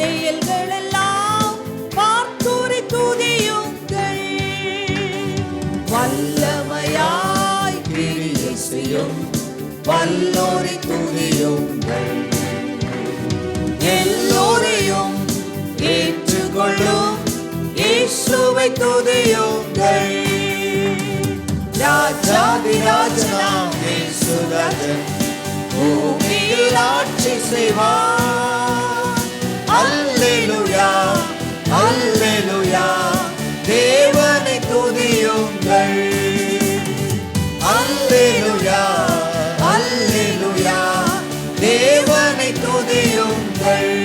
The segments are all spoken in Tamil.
செயல்கள் எல்லாம் பார்த்தோரை துதியுங்கள். வல்லமையாய் கிரியை செய்யும் வல்லோரை துதியுங்கள். எல்லோரையும் ஏற்றுக்கொள்ளும் இயேசுவை துதியுங்கள். ராஜாதிராஜனாம் இயேசுராஜன் பூமியில் ஆட்சி செய்வார். அல்லேலூயா அல்லேலூயா தேவனை துதியுங்கள். அல்லேலூயா அல்லேலூயா தேவனை துதியுங்கள்.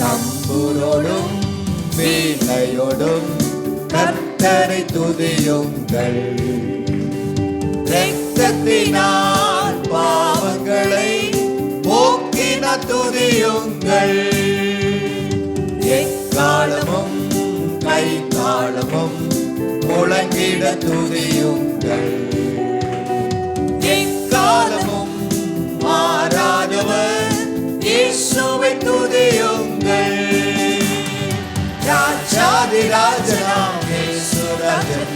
தம்புரோடும் வீணையோடும் கர்த்தரை துதியுங்கள். இரத்தத்தினால் பாவங்களை போக்கின துதியுங்கள். எக்காலமும் கைத்தாளமும் முழங்கிட துதியுங்கள். எக்காலமும் மாறாதவர் இயேசுவை துதியுங்கள். ராஜாதிராஜனாம் இயேசுராஜன்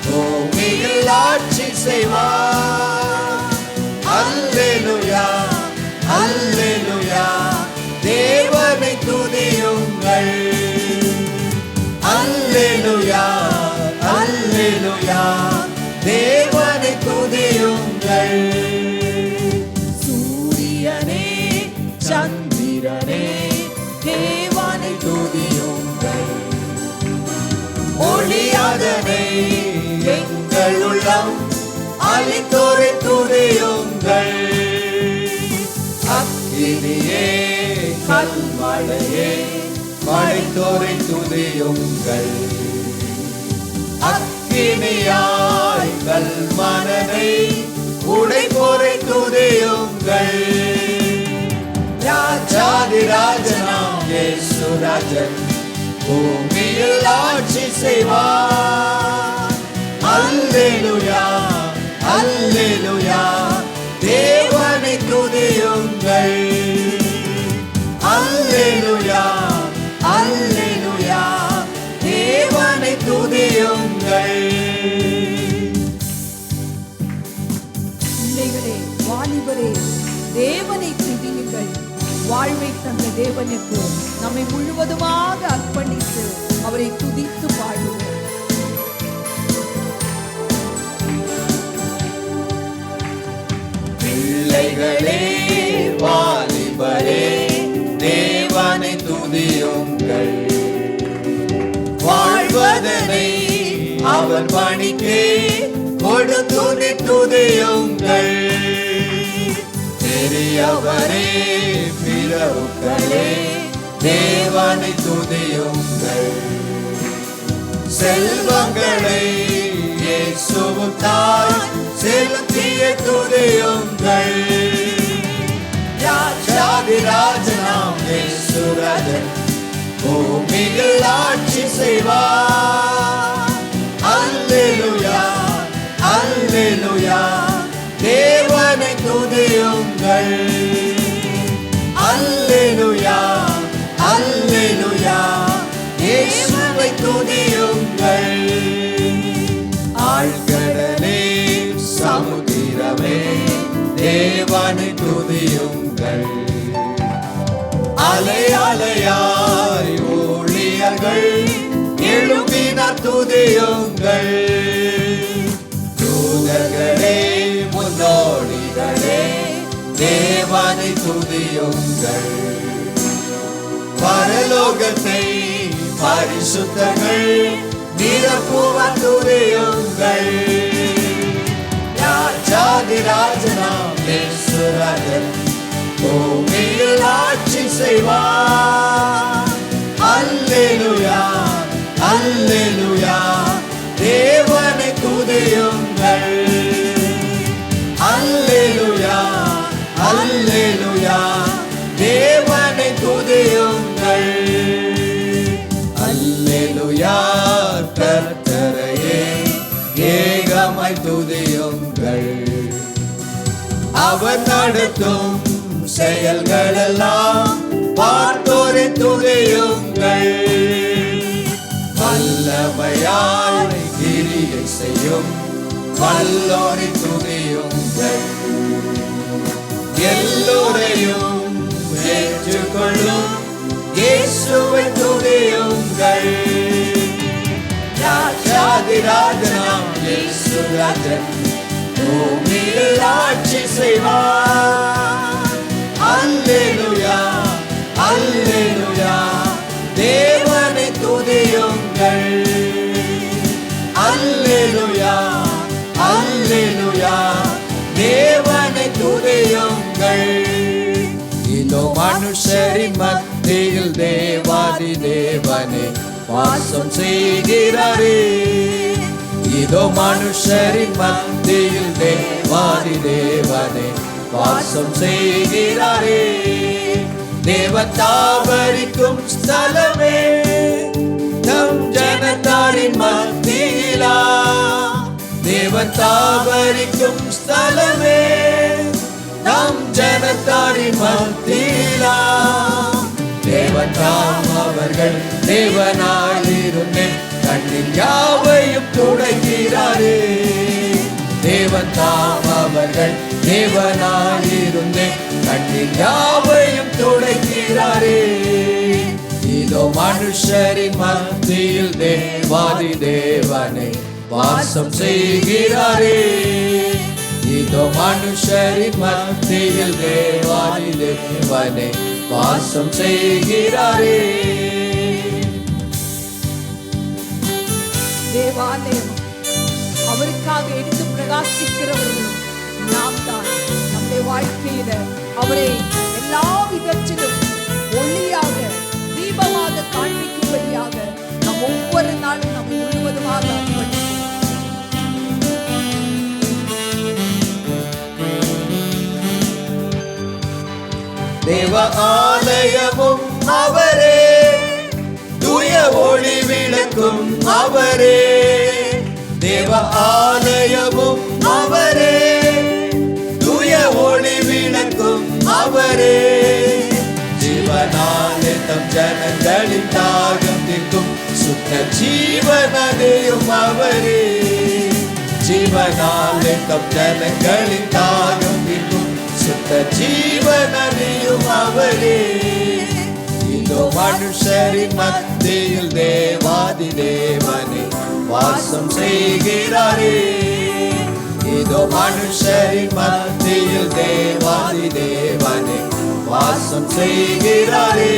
பூமியில் ஆட்சி செய்வார். அல்லேலூயா அல்லேலூயா தேவனை துதியுங்கள். அல்லேலூயா அல்லேலூயா தேவனை துதியுங்கள். சூரியனே சந்திரனே தேவனை துதியுங்கள். ஒளியாதனை எங்கள் உள்ளம் அளித்தோரை துதியுங்கள். அக்கினியே கல்மழையே மழைத்தோரை துதியுங்கள். அக்கினியாய் கல்மனனை உடைப்போரை துதியுங்கள். ராஜாதிராஜனாம் இயேசுராஜன் பூமியில் ஆட்சி செய்வார். அல்லேலூயா அல்லேலூயா தேவனை துதியுங்கள். அல்லேலூயா அல்லேலூயா தேவனை துதியுங்கள். பிள்ளைகளே, வாலிபரே, தேவனை துதியுங்கள். வாழ்வை தந்த தேவனுக்கு நம்மை முழுவதுமாக அர்ப்பணித்து அவரை துதித்து பாடுவோம். பிள்ளைகளே வாலிபரே தேவனை துதியுங்கள். வாழ்வதனை அவர் பணிக்கு கொடுத்து துதியுங்கள். பெரியவரே பிறவுகளே தேவனை துதியுங்கள். செல்வங்களை இயேசுவுக்காய் செலுத்திய துதியுங்கள். ராஜாதிராஜனாம் இயேசுராஜன் பூமியில் ஆட்சி செய்வார். அல்லேலூயா அல்லேலூயா தேவனை துதியுங்கள். அல்லேலூயா அல்லேலூயா இயேசுவை துதியுங்கள். ஆழ்கடலே சமுத்திரமே தேவனை துதியுங்கள். அலை அலையாய் ஊழியர்கள் எழுப்பினார் துதியுங்கள். தூதர்களே முன்னோடிகளே தேவனை துதியுங்கள். பரலோகத்தை பரிசுத்தங்கள் நிரப்புவார் துதியுங்கள். ராஜாதிராஜனாம் இயேசுராஜன் பூமியில் ஆட்சி செய்வார். அல்லேலூயா அல்லேலூயா தேவனை துதியுங்கள். அல்லேலூயா அல்லேலூயா தேவனை துதியுங்கள். அல்லேலூயா கர்த்தரையே ஏகமாய் துதியுங்கள். அவர் நடத்தும் செயல்களெல்லாம் பார்த்தோ வல்லோரை துதியுங்கள். எல்லோரையும் ஏற்றுக்கொள்ளும் இயேசுவை துதியுங்கள். ராஜாதிராஜனாம் இயேசு ராஜன் பூமியில் ஆட்சி செய்வார். அல்லேலூயா அல்லேலூயா தேவனை துதியுங்கள். அல்லேலூயா அல்லேலூயா தேவனை துதியுங்கள். இதோ மனுஷரின் மத்தியில் தேவாதி தேவனே வாசம் செய்கிறாரே. இதோ மனுஷரின் மத்தியில் தேவாதி தேவனே வாசம் செய்கிறாரே. தேவன் தாவரிக்கும் ஸ்தலமே நம் ஜனத்தாரின் மத்தியிலா. தேவன் தாவரிக்கும் ஸ்தலமே நம் ஜனத்தாரின் மத்தியிலா. தேவன் தாம் அவர்கள் தேவனாயிருந்தே கண்ணில் யாவையும் துடைக்கிறாரே. தேவன் தாம் அவர்கள் தேவனாயிருந்தே கண்ணில் யாவையும் துடைக்கிறாரே. இதோ மனுஷரின் மத்தியில் தேவாதி தேவனை வாசம் செய்கிறாரே. இதோ மனுஷரின் மத்தியில் தேவாதி தேவனை வாசம் செய்கிறாரே. தேவாலயம் அவருக்காக எடுத்து பிரகாசிக்கிறவர்களும் நாம் தான். நம்முடைய வாழ்க்கையில அவரை எல்லா விதத்திலும் ஒளியாக தீபமாக காண்பிக்கும்படியாக நாம் ஒவ்வொரு நாளும் நம்ம முழுவதுமாக அர்ப்பணிப்போம். தேவ ஆலயமும் அவரே, தூய ஒளி விளக்கும் அவரே. தேவ ஆலயமும் அவரே, தூய ஒளி விளக்கும் அவரே. ஜீவனாலே தம் ஜனங்களின் தாகம் தீர்க்கும் சுத்த ஜீவனதையும் அவரே. ஜீவனாலே தம் ஜனங்களின் தாகம் தீர்க்கும் சுத்த ஜீவனதையும் அவரே. இதோ மனுஷரின் மத்தியில் தேவாதி தேவனே வாசம் செய்கிறாரே. இதோ மனுஷரின் மத்தியில் தேவாதி தேவனே வாசம் செய்கிறாரே.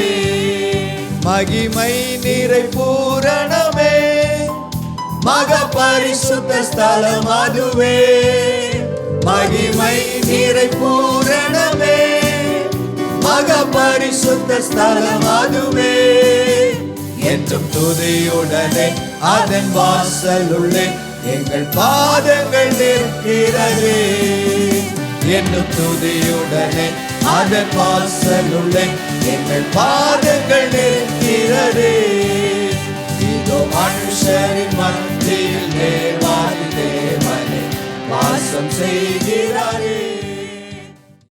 மகிமை நிறை பூரணமே மக பரிசுத்த ஸ்தலம் அதுவே. மகிமை நிறை பூரணமே மக பரிசுத்த ஸ்தலம் அதுவே. என்றும் துதியுடனே அதன் வாசலுள்ளே எங்கள் பாதங்கள் நிற்கிறதே. என்னும் துதியுடனே அதன் வாசலுள்ளே எங்கள் பாதங்கள் நிற்கிறதே. இதோ மனுஷரின் மத்தியில் தேவாதி தேவனே வாசம் செய்கிறாரே.